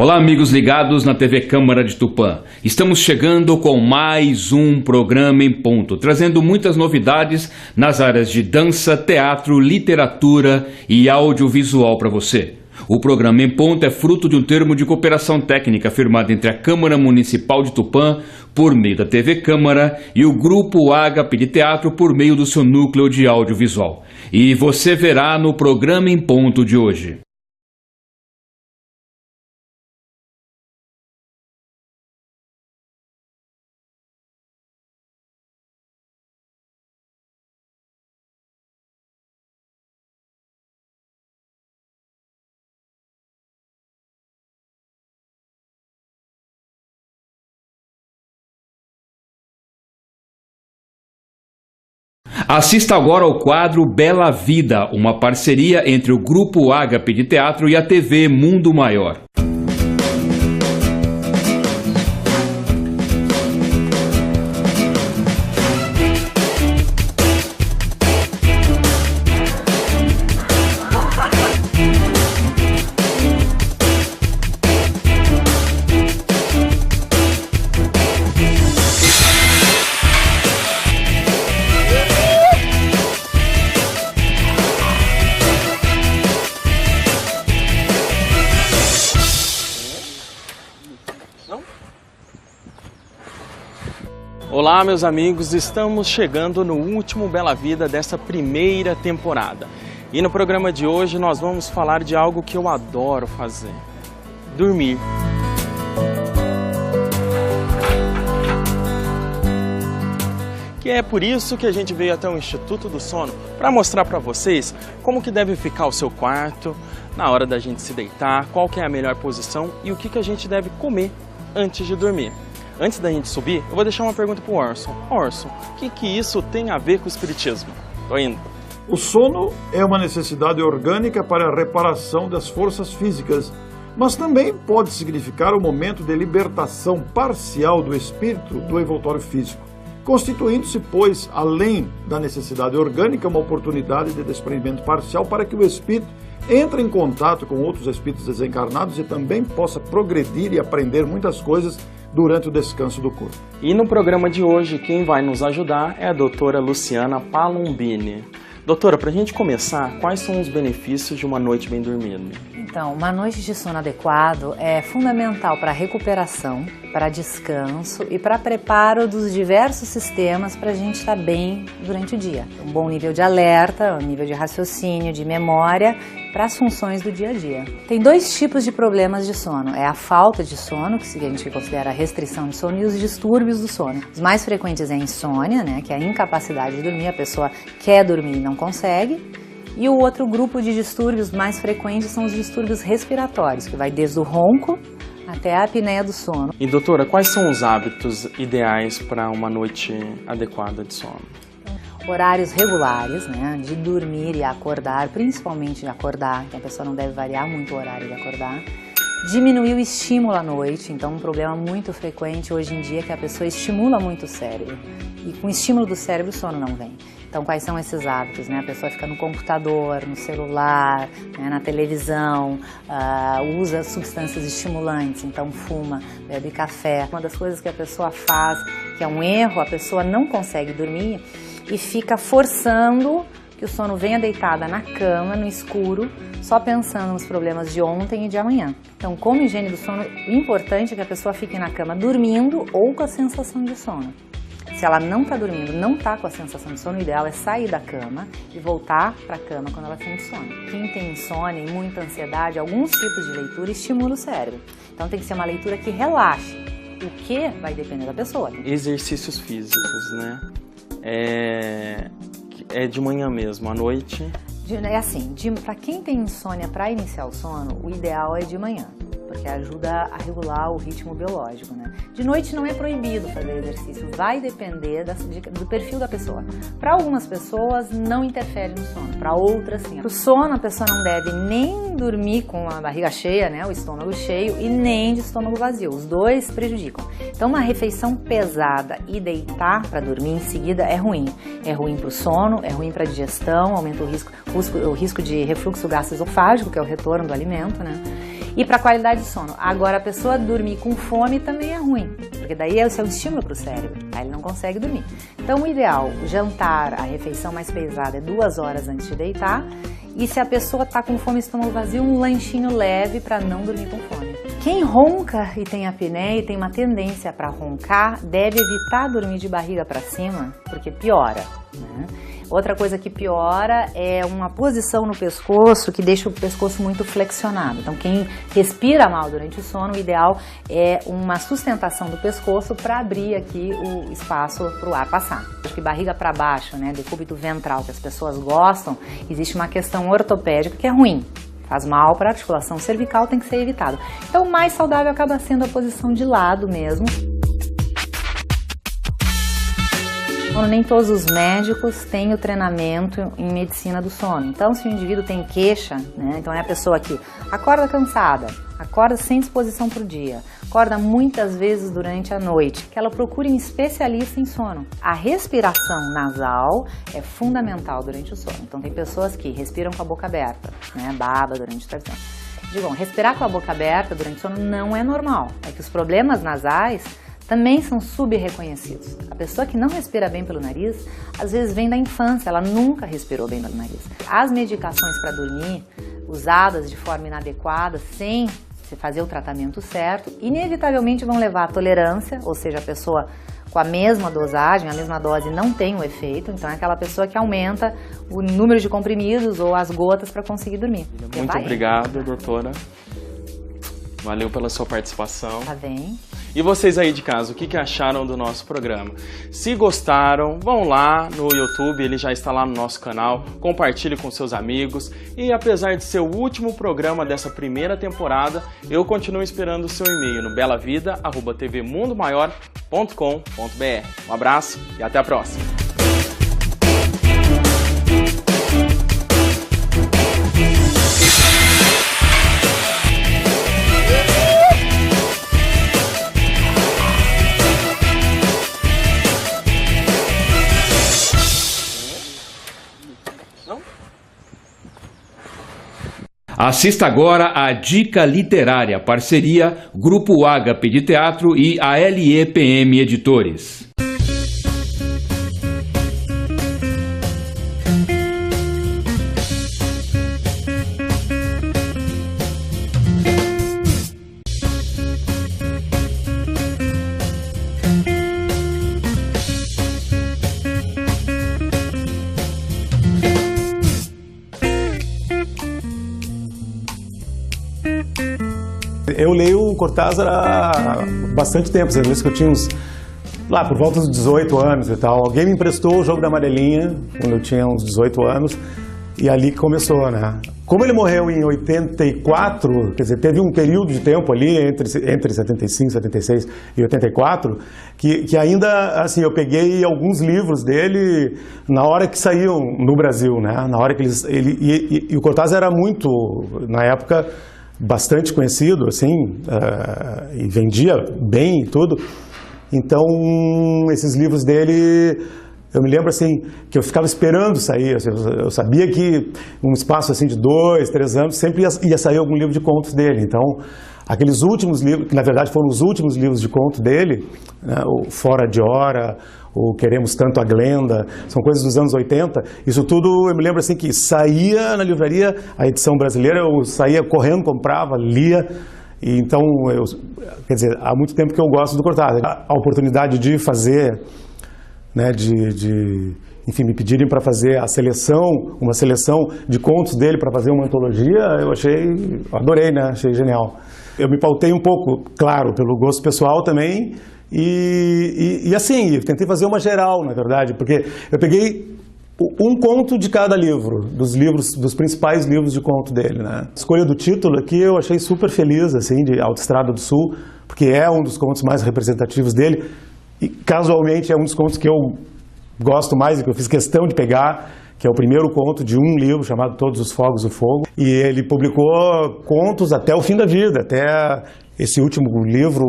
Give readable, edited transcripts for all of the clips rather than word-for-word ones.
Olá, amigos ligados na TV Câmara de Tupã. Estamos chegando com mais um programa em ponto, trazendo muitas novidades nas áreas de dança, teatro, literatura e audiovisual para você. O programa em ponto é fruto de um termo de cooperação técnica firmado entre a Câmara Municipal de Tupã, por meio da TV Câmara, e o Grupo Ágape de Teatro por meio do seu núcleo de audiovisual. E você verá no programa em ponto de hoje. Assista agora ao quadro Bela Vida, uma parceria entre o Grupo Ágape de Teatro e a TV Mundo Maior. Olá, meus amigos, estamos chegando no último Bela Vida dessa primeira temporada. E no programa de hoje nós vamos falar de algo que eu adoro fazer: dormir. Que é por isso que a gente veio até o Instituto do Sono, para mostrar para vocês como que deve ficar o seu quarto na hora da gente se deitar, qual que é a melhor posição e o que a gente deve comer antes de dormir. Antes da gente subir, eu vou deixar uma pergunta para o Orson. Orson, o que isso tem a ver com o espiritismo? Tô indo. O sono é uma necessidade orgânica para a reparação das forças físicas, mas também pode significar um momento de libertação parcial do espírito do envoltório físico, constituindo-se, pois, além da necessidade orgânica, uma oportunidade de desprendimento parcial para que o espírito entre em contato com outros espíritos desencarnados e também possa progredir e aprender muitas coisas durante o descanso do corpo. E no programa de hoje, quem vai nos ajudar é a doutora Luciana Palombini. Doutora, para a gente começar, quais são os benefícios de uma noite bem dormida? Então, uma noite de sono adequado é fundamental para a recuperação, para descanso e para preparo dos diversos sistemas para a gente estar bem durante o dia. Um bom nível de alerta, um nível de raciocínio, de memória, para as funções do dia a dia. Tem dois tipos de problemas de sono. É a falta de sono, que a gente considera a restrição de sono, e os distúrbios do sono. Os mais frequentes é a insônia, né, que é a incapacidade de dormir, a pessoa quer dormir e não consegue. E o outro grupo de distúrbios mais frequentes são os distúrbios respiratórios, que vai desde o ronco até a apneia do sono. E doutora, quais são os hábitos ideais para uma noite adequada de sono? Horários regulares, né, de dormir e acordar, principalmente de acordar, então a pessoa não deve variar muito o horário de acordar. Diminuir o estímulo à noite, então um problema muito frequente hoje em dia é que a pessoa estimula muito o cérebro, e com o estímulo do cérebro o sono não vem. Então quais são esses hábitos, né? A pessoa fica no computador, no celular, né, na televisão, usa substâncias estimulantes, então fuma, bebe café. Uma das coisas que a pessoa faz, que é um erro, a pessoa não consegue dormir e fica forçando que o sono venha deitada na cama, no escuro, só pensando nos problemas de ontem e de amanhã. Então, como higiene do sono, o importante é que a pessoa fique na cama dormindo ou com a sensação de sono. Se ela não está dormindo, não está com a sensação de sono, o ideal é sair da cama e voltar para a cama quando ela sente sono. Quem tem insônia e muita ansiedade, alguns tipos de leitura estimulam o cérebro. Então tem que ser uma leitura que relaxe. O que vai depender da pessoa. Exercícios físicos, né? É de manhã mesmo, à noite? É assim, para quem tem insônia, para iniciar o sono, o ideal é de manhã, porque ajuda a regular o ritmo biológico, né? De noite não é proibido fazer exercício, vai depender do perfil da pessoa. Para algumas pessoas não interfere no sono, para outras sim. Para o sono a pessoa não deve nem dormir com a barriga cheia, né, o estômago cheio, e nem de estômago vazio, os dois prejudicam. Então uma refeição pesada e deitar para dormir em seguida é ruim. É ruim para o sono, é ruim para a digestão, aumenta o risco de refluxo gastroesofágico, que é o retorno do alimento, né? E para a qualidade de sono. Agora, a pessoa dormir com fome também é ruim, porque daí esse é um estímulo para o cérebro, aí ele não consegue dormir. Então, o ideal, o jantar, a refeição mais pesada é 2 horas antes de deitar, e se a pessoa está com fome e estômago vazio, um lanchinho leve para não dormir com fome. Quem ronca e tem apneia e tem uma tendência para roncar, deve evitar dormir de barriga para cima, porque piora, né? Outra coisa que piora é uma posição no pescoço que deixa o pescoço muito flexionado. Então, quem respira mal durante o sono, o ideal é uma sustentação do pescoço para abrir aqui o espaço para o ar passar. Acho que barriga para baixo, né, decúbito ventral, que as pessoas gostam, existe uma questão ortopédica que é ruim. Faz mal para a articulação cervical, tem que ser evitado. Então, o mais saudável acaba sendo a posição de lado mesmo. Nem todos os médicos têm o treinamento em medicina do sono. Então, se o indivíduo tem queixa, né, então é a pessoa que acorda cansada, acorda sem disposição para o dia, acorda muitas vezes durante a noite, que ela procure um especialista em sono. A respiração nasal é fundamental durante o sono. Então, tem pessoas que respiram com a boca aberta, né, baba durante o sono. Digo, respirar com a boca aberta durante o sono não é normal. É que os problemas nasais também são sub-reconhecidos. A pessoa que não respira bem pelo nariz, às vezes vem da infância, ela nunca respirou bem pelo nariz. As medicações para dormir, usadas de forma inadequada, sem se fazer o tratamento certo, inevitavelmente vão levar à tolerância, ou seja, a pessoa com a mesma dosagem, a mesma dose não tem o efeito, então é aquela pessoa que aumenta o número de comprimidos ou as gotas para conseguir dormir. Muito obrigado, doutora. Valeu pela sua participação. Tá bem. E vocês aí de casa, o que acharam do nosso programa? Se gostaram, vão lá no YouTube, ele já está lá no nosso canal, compartilhe com seus amigos. E apesar de ser o último programa dessa primeira temporada, eu continuo esperando o seu e-mail no belavida@tvmundomaior.com.br. Um abraço e até a próxima! Assista agora a Dica Literária, parceria Grupo Ágape de Teatro e a LEPM Editores. Eu leio o Cortázar há bastante tempo, você disse que eu tinha uns, lá por volta dos 18 anos e tal. Alguém me emprestou o Jogo da Amarelinha, quando eu tinha uns 18 anos, e ali que começou, né? Como ele morreu em 84, quer dizer, teve um período de tempo ali, entre 75, 76 e 84, que ainda, assim, eu peguei alguns livros dele na hora que saíam no Brasil, né? Na hora que e o Cortázar era muito, na época, bastante conhecido, assim, e vendia bem e tudo. Então, esses livros dele, eu me lembro, assim, que eu ficava esperando sair. Assim, eu sabia que um espaço, assim, de 2, 3 anos, sempre ia sair algum livro de contos dele. Então, aqueles últimos livros, que na verdade foram os últimos livros de conto dele, né, o Fora de Hora, o Queremos Tanto a Glenda, são coisas dos anos 80, isso tudo eu me lembro assim que saía na livraria, a edição brasileira, eu saía correndo, comprava, lia, e então, quer dizer, há muito tempo que eu gosto do Cortázar. A oportunidade de fazer, né, enfim, me pedirem para fazer uma seleção de contos dele para fazer uma antologia, eu adorei, né, achei genial. Eu me pautei um pouco, claro, pelo gosto pessoal também, e assim, eu tentei fazer uma geral, na verdade, porque eu peguei um conto de cada livro, dos principais livros de conto dele, né? A escolha do título aqui eu achei super feliz, assim, de Autoestrada do Sul, porque é um dos contos mais representativos dele, e casualmente é um dos contos que eu gosto mais e que eu fiz questão de pegar, que é o primeiro conto de um livro chamado Todos os Fogos do Fogo, e ele publicou contos até o fim da vida, até esse último livro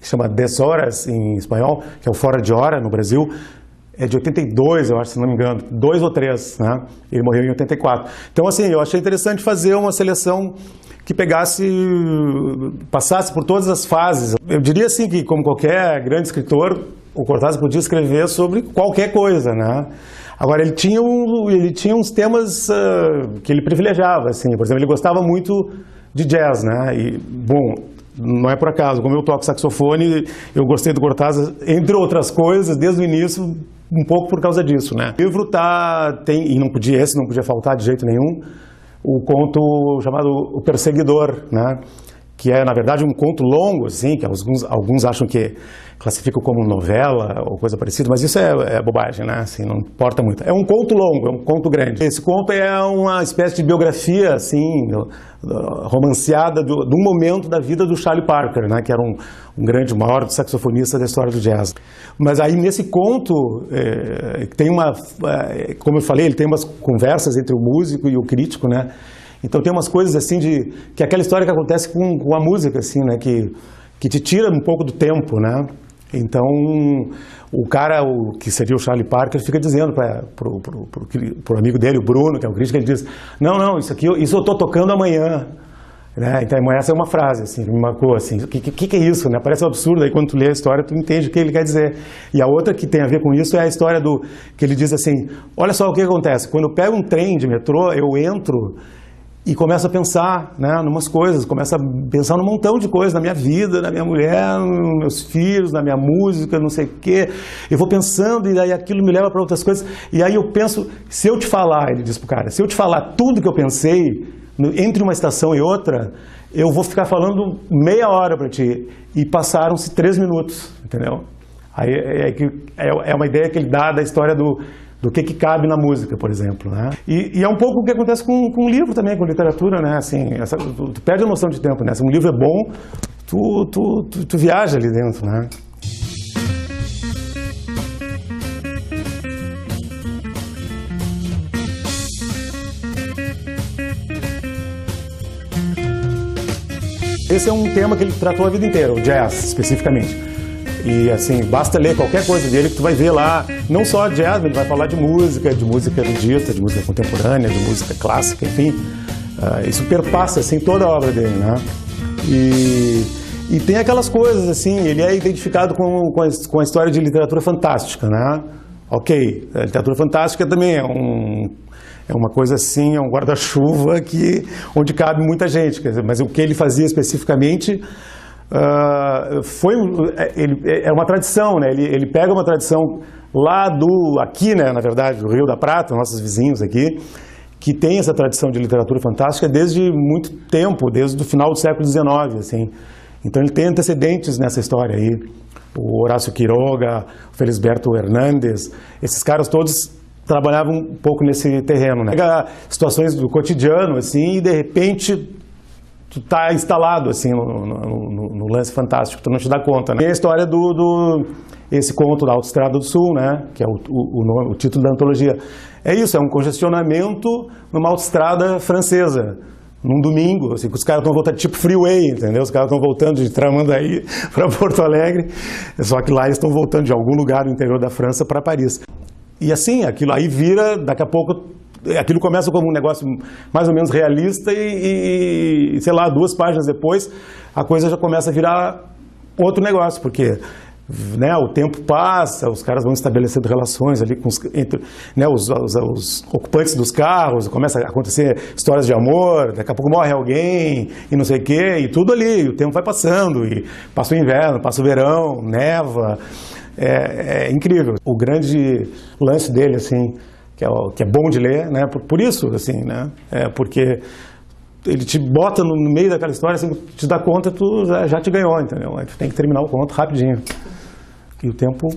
que chama 10 Horas em espanhol, que é o Fora de Hora no Brasil, é de 82, eu acho, se não me engano, 2 ou 3, né? Ele morreu em 84. Então, assim, eu achei interessante fazer uma seleção que passasse por todas as fases. Eu diria assim que, como qualquer grande escritor, o Cortázar podia escrever sobre qualquer coisa, né? Agora, ele tinha uns temas que ele privilegiava, assim. Por exemplo, ele gostava muito de jazz, né? E, bom, não é por acaso, como eu toco saxofone, eu gostei do Cortázar, entre outras coisas, desde o início, um pouco por causa disso, né? O livro esse não podia faltar de jeito nenhum, o conto chamado O Perseguidor, né? Que é, na verdade, um conto longo, assim, que alguns acham que classificam como novela ou coisa parecida, mas isso é bobagem, né? Assim, não importa muito. É um conto longo, é um conto grande. Esse conto é uma espécie de biografia, assim, romanceada de um momento da vida do Charlie Parker, né? Que era o maior saxofonista da história do jazz. Mas aí, nesse conto, tem como eu falei, ele tem umas conversas entre o músico e o crítico, né? Então tem umas coisas assim que é aquela história que acontece com a música, assim, né? Que te tira um pouco do tempo, né? Então o cara, que seria o Charlie Parker, fica dizendo pro amigo dele, o Bruno, que é o crítico, ele diz: não, isso eu estou tocando amanhã. Né? Então essa é uma frase assim, que me marcou assim. O que é isso, né? Parece um absurdo, aí quando tu lê a história tu entende o que ele quer dizer. E a outra que tem a ver com isso é a história que ele diz assim: olha só o que acontece, quando eu pego um trem de metrô, eu entro e começo a pensar, né, numas coisas, começo a pensar num montão de coisas, na minha vida, na minha mulher, nos meus filhos, na minha música, não sei o quê. Eu vou pensando e aí aquilo me leva para outras coisas. E aí eu penso, se eu te falar, ele diz pro cara, se eu te falar tudo que eu pensei, entre uma estação e outra, eu vou ficar falando meia hora para ti. E passaram-se 3 minutos, entendeu? Aí é uma ideia que ele dá da história do que cabe na música, por exemplo, né? E é um pouco o que acontece com o livro também, com literatura, né? Assim, tu perde a noção de tempo, né? Se um livro é bom, tu viaja ali dentro, né? Esse é um tema que ele tratou a vida inteira, o jazz, especificamente. E assim, basta ler qualquer coisa dele que tu vai ver lá, não só jazz, ele vai falar de música erudita, de música contemporânea, de música clássica, enfim. Isso perpassa assim toda a obra dele, né? E tem aquelas coisas assim, ele é identificado com a história de literatura fantástica, né? Ok, a literatura fantástica também é uma coisa assim, é um guarda-chuva onde cabe muita gente, quer dizer, mas o que ele fazia especificamente é uma tradição, né? Ele pega uma tradição aqui, né, na verdade, do Rio da Prata, nossos vizinhos aqui, que tem essa tradição de literatura fantástica desde muito tempo, desde o final do século XIX, assim. Então ele tem antecedentes nessa história aí. O Horácio Quiroga, o Felisberto Hernandes, esses caras todos trabalhavam um pouco nesse terreno, né? Pega situações do cotidiano, assim, e de repente tu tá instalado, assim, no lance fantástico, tu não te dá conta, né? Tem a história esse conto da Autoestrada do Sul, né? Que é o título da antologia. É isso, é um congestionamento numa autoestrada francesa, num domingo, assim, que os caras estão voltando, tipo freeway, entendeu? Os caras estão voltando de Tramandaí para Porto Alegre, só que lá eles estão voltando de algum lugar do interior da França para Paris. E assim, aquilo aí vira, daqui a pouco, aquilo começa como um negócio mais ou menos realista e sei lá, 2 páginas depois, a coisa já começa a virar outro negócio, porque, né, o tempo passa, os caras vão estabelecendo relações ali entre, né, os ocupantes dos carros, começa a acontecer histórias de amor, daqui a pouco morre alguém e não sei o quê, e tudo ali, o tempo vai passando, e passa o inverno, passa o verão, neva. É incrível. O grande lance dele, assim, que é bom de ler, né? Por isso, assim, né? Porque ele te bota no meio daquela história, assim, te dá conta, tu já te ganhou, entendeu? Aí tu tem que terminar o conto rapidinho. E o tempo